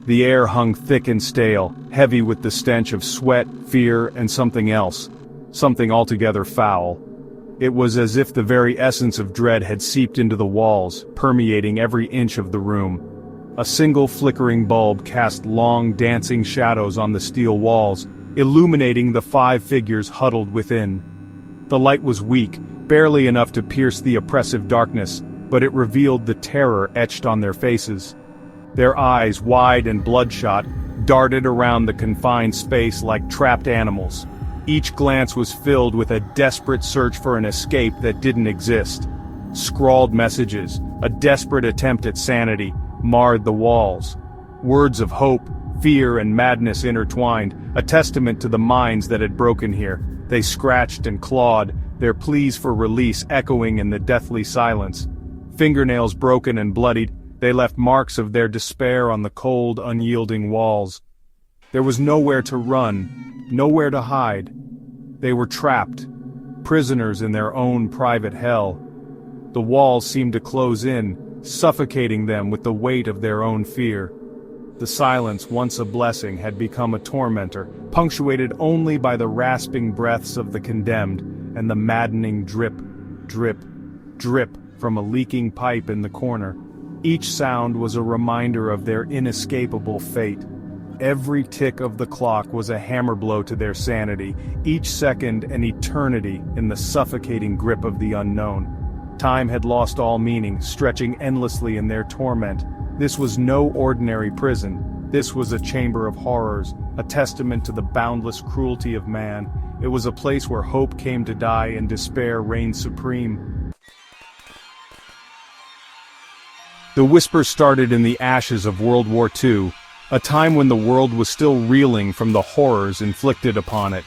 The air hung thick and stale, heavy with the stench of sweat, fear, and something else. Something altogether foul. It was as if the very essence of dread had seeped into the walls, permeating every inch of the room. A single flickering bulb cast long, dancing shadows on the steel walls, illuminating the 5 figures huddled within. The light was weak, barely enough to pierce the oppressive darkness, but it revealed the terror etched on their faces. Their eyes, wide and bloodshot, darted around the confined space like trapped animals. Each glance was filled with a desperate search for an escape that didn't exist. Scrawled messages, a desperate attempt at sanity, marred the walls. Words of hope, fear, and madness intertwined, a testament to the minds that had broken here. They scratched and clawed, their pleas for release echoing in the deathly silence. Fingernails broken and bloodied, they left marks of their despair on the cold, unyielding walls. There was nowhere to run, nowhere to hide. They were trapped, prisoners in their own private hell. The walls seemed to close in, suffocating them with the weight of their own fear. The silence, once a blessing, had become a tormentor, punctuated only by the rasping breaths of the condemned, and the maddening drip, drip, drip from a leaking pipe in the corner. Each sound was a reminder of their inescapable fate. Every tick of the clock was a hammer blow to their sanity, each second an eternity in the suffocating grip of the unknown. Time had lost all meaning, stretching endlessly in their torment. This was no ordinary prison. This was a chamber of horrors, a testament to the boundless cruelty of man. It was a place where hope came to die and despair reigned supreme. The whisper started in the ashes of World War II, a time when the world was still reeling from the horrors inflicted upon it.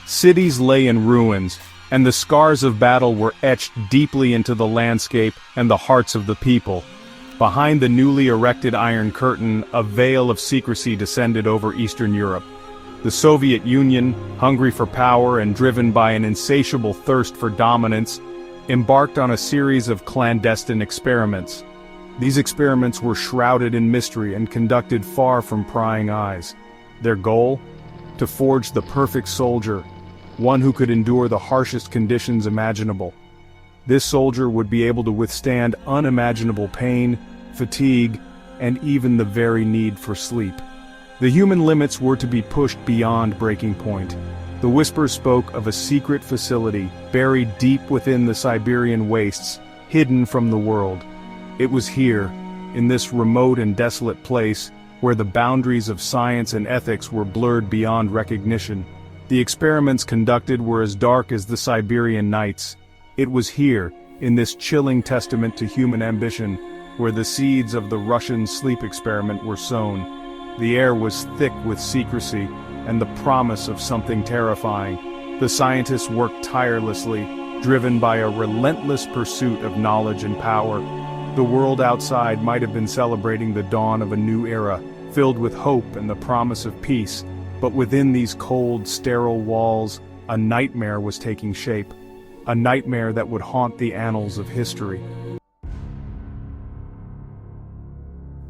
Cities lay in ruins, and the scars of battle were etched deeply into the landscape and the hearts of the people. Behind the newly erected Iron Curtain, a veil of secrecy descended over Eastern Europe. The Soviet Union, hungry for power and driven by an insatiable thirst for dominance, embarked on a series of clandestine experiments. These experiments were shrouded in mystery and conducted far from prying eyes. Their goal? To forge the perfect soldier, one who could endure the harshest conditions imaginable. This soldier would be able to withstand unimaginable pain, fatigue, and even the very need for sleep. The human limits were to be pushed beyond breaking point. The whispers spoke of a secret facility buried deep within the Siberian wastes, hidden from the world. It was here, in this remote and desolate place, where the boundaries of science and ethics were blurred beyond recognition. The experiments conducted were as dark as the Siberian nights. It was here, in this chilling testament to human ambition, where the seeds of the Russian sleep experiment were sown. The air was thick with secrecy and the promise of something terrifying. The scientists worked tirelessly, driven by a relentless pursuit of knowledge and power. The world outside might have been celebrating the dawn of a new era, filled with hope and the promise of peace, but within these cold, sterile walls, a nightmare was taking shape. A nightmare that would haunt the annals of history.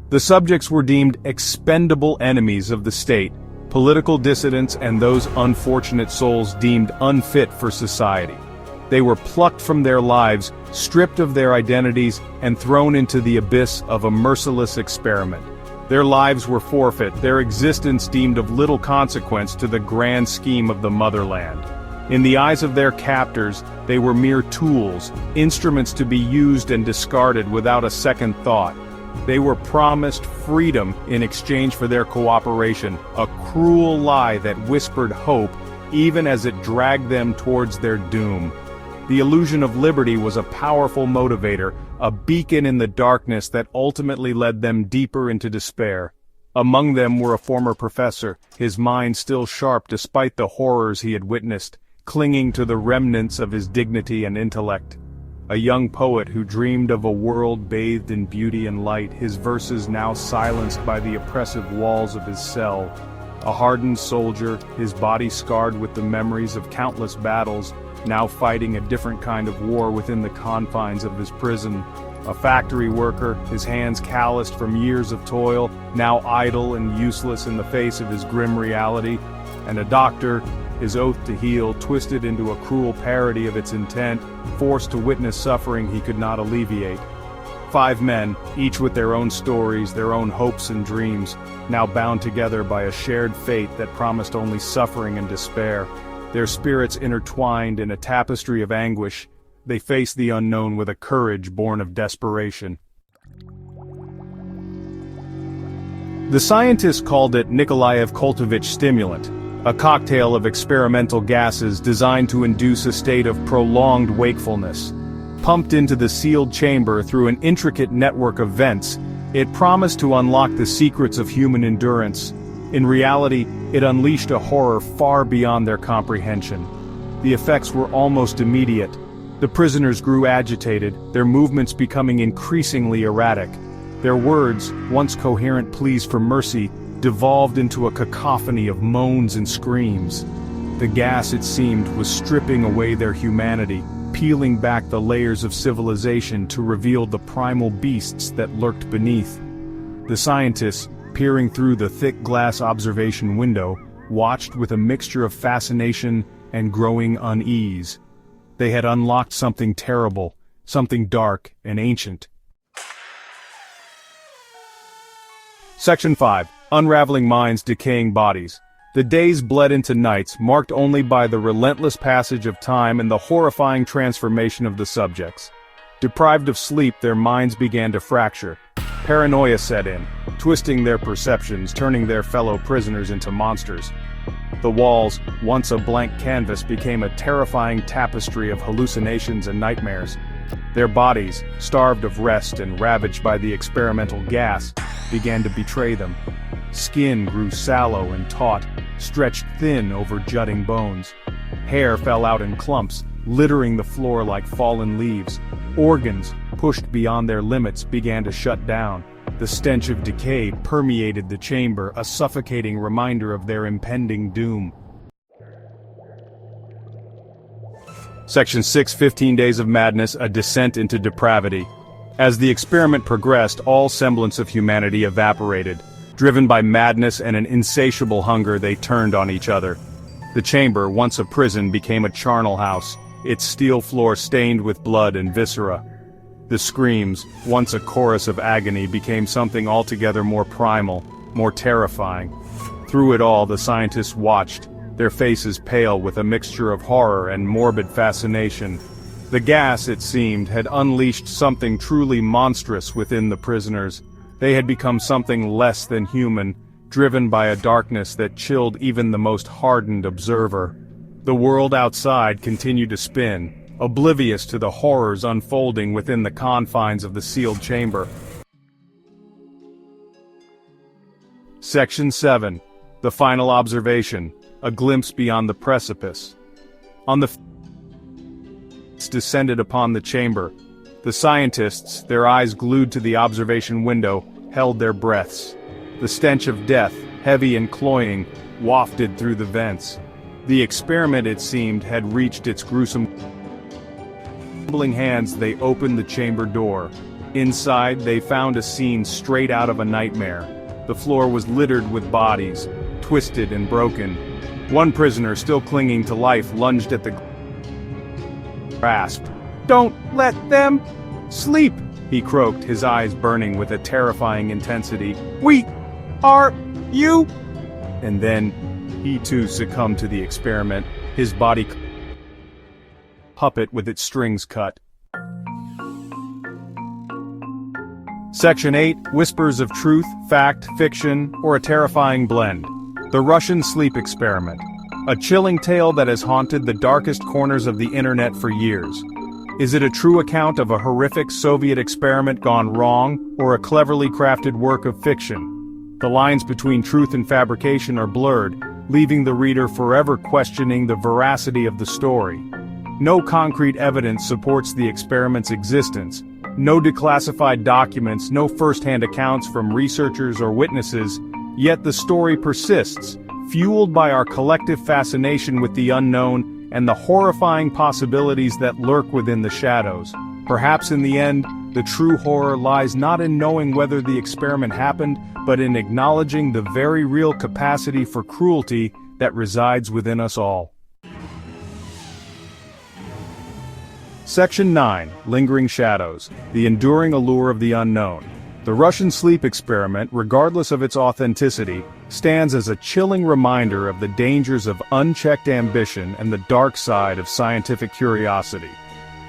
The subjects were deemed expendable enemies of the state, political dissidents and those unfortunate souls deemed unfit for society. They were plucked from their lives, stripped of their identities, and thrown into the abyss of a merciless experiment. Their lives were forfeit, their existence deemed of little consequence to the grand scheme of the motherland. In the eyes of their captors, they were mere tools, instruments to be used and discarded without a second thought. They were promised freedom in exchange for their cooperation, a cruel lie that whispered hope, even as it dragged them towards their doom. The illusion of liberty was a powerful motivator, a beacon in the darkness that ultimately led them deeper into despair. Among them were a former professor, his mind still sharp despite the horrors he had witnessed, clinging to the remnants of his dignity and intellect. A young poet who dreamed of a world bathed in beauty and light, his verses now silenced by the oppressive walls of his cell. A hardened soldier, his body scarred with the memories of countless battles, now fighting a different kind of war within the confines of his prison. A factory worker, his hands calloused from years of toil, now idle and useless in the face of his grim reality. And a doctor, his oath to heal twisted into a cruel parody of its intent, forced to witness suffering he could not alleviate. 5 men, each with their own stories, their own hopes and dreams, now bound together by a shared fate that promised only suffering and despair. Their spirits intertwined in a tapestry of anguish, they faced the unknown with a courage born of desperation. The scientists called it Nikolaev-Koltovich stimulant, a cocktail of experimental gases designed to induce a state of prolonged wakefulness. Pumped into the sealed chamber through an intricate network of vents, it promised to unlock the secrets of human endurance. In reality, it unleashed a horror far beyond their comprehension. The effects were almost immediate. The prisoners grew agitated, their movements becoming increasingly erratic. Their words, once coherent pleas for mercy, devolved into a cacophony of moans and screams. The gas, it seemed, was stripping away their humanity, peeling back the layers of civilization to reveal the primal beasts that lurked beneath. The scientists, peering through the thick glass observation window, watched with a mixture of fascination and growing unease. They had unlocked something terrible, something dark and ancient. Section 5. Unraveling minds, decaying bodies. The days bled into nights, marked only by the relentless passage of time and the horrifying transformation of the subjects. Deprived of sleep, their minds began to fracture. Paranoia set in, twisting their perceptions, turning their fellow prisoners into monsters. The walls, once a blank canvas, became a terrifying tapestry of hallucinations and nightmares. Their bodies, starved of rest and ravaged by the experimental gas, began to betray them. Skin grew sallow and taut, stretched thin over jutting bones. Hair fell out in clumps, littering the floor like fallen leaves. Organs, pushed beyond their limits, began to shut down. The stench of decay permeated the chamber, a suffocating reminder of their impending doom. Section 6. 15 Days of Madness, a descent into depravity. As the experiment progressed, all semblance of humanity evaporated. Driven by madness and an insatiable hunger, they turned on each other. The chamber, once a prison, became a charnel house, its steel floor stained with blood and viscera. The screams, once a chorus of agony, became something altogether more primal, more terrifying. Through it all, the scientists watched, their faces pale with a mixture of horror and morbid fascination. The gas, it seemed, had unleashed something truly monstrous within the prisoners. They had become something less than human, driven by a darkness that chilled even the most hardened observer. The world outside continued to spin, oblivious to the horrors unfolding within the confines of the sealed chamber. Section 7. The Final Observation, a glimpse beyond the precipice. On the descended upon the chamber. The scientists, their eyes glued to the observation window, held their breaths. The stench of death, heavy and cloying, wafted through the vents. The experiment, it seemed, had reached its gruesome. Trembling hands, they opened the chamber door. Inside, they found a scene straight out of a nightmare. The floor was littered with bodies, twisted and broken. One prisoner, still clinging to life, lunged at the grasp. "Don't let them sleep," he croaked, his eyes burning with a terrifying intensity. "We are you." And then, he too succumbed to the experiment, his body puppet with its strings cut. Section 8. Whispers of truth, fact, fiction, or a terrifying blend. The Russian Sleep Experiment. A chilling tale that has haunted the darkest corners of the internet for years. Is it a true account of a horrific Soviet experiment gone wrong, or a cleverly crafted work of fiction? The lines between truth and fabrication are blurred, leaving the reader forever questioning the veracity of the story. No concrete evidence supports the experiment's existence. No declassified documents, no first-hand accounts from researchers or witnesses, yet the story persists, fueled by our collective fascination with the unknown and the horrifying possibilities that lurk within the shadows. Perhaps in the end, The true horror lies not in knowing whether the experiment happened, but in acknowledging the very real capacity for cruelty that resides within us all. Section 9. Lingering Shadows. The Enduring Allure of the Unknown. The Russian sleep experiment, regardless of its authenticity, stands as a chilling reminder of the dangers of unchecked ambition and the dark side of scientific curiosity.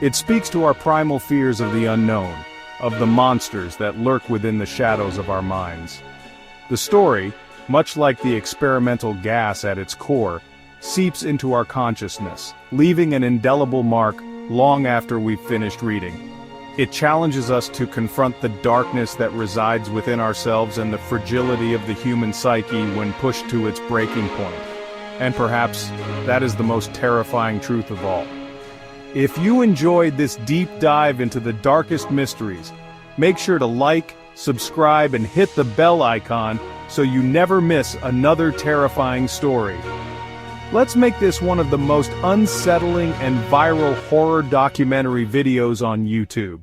It speaks to our primal fears of the unknown, of the monsters that lurk within the shadows of our minds. The story, much like the experimental gas at its core, seeps into our consciousness, leaving an indelible mark long after we've finished reading. It challenges us to confront the darkness that resides within ourselves and the fragility of the human psyche when pushed to its breaking point. And perhaps, that is the most terrifying truth of all. If you enjoyed this deep dive into the darkest mysteries, make sure to like, subscribe, and hit the bell icon so you never miss another terrifying story. Let's make this one of the most unsettling and viral horror documentary videos on YouTube.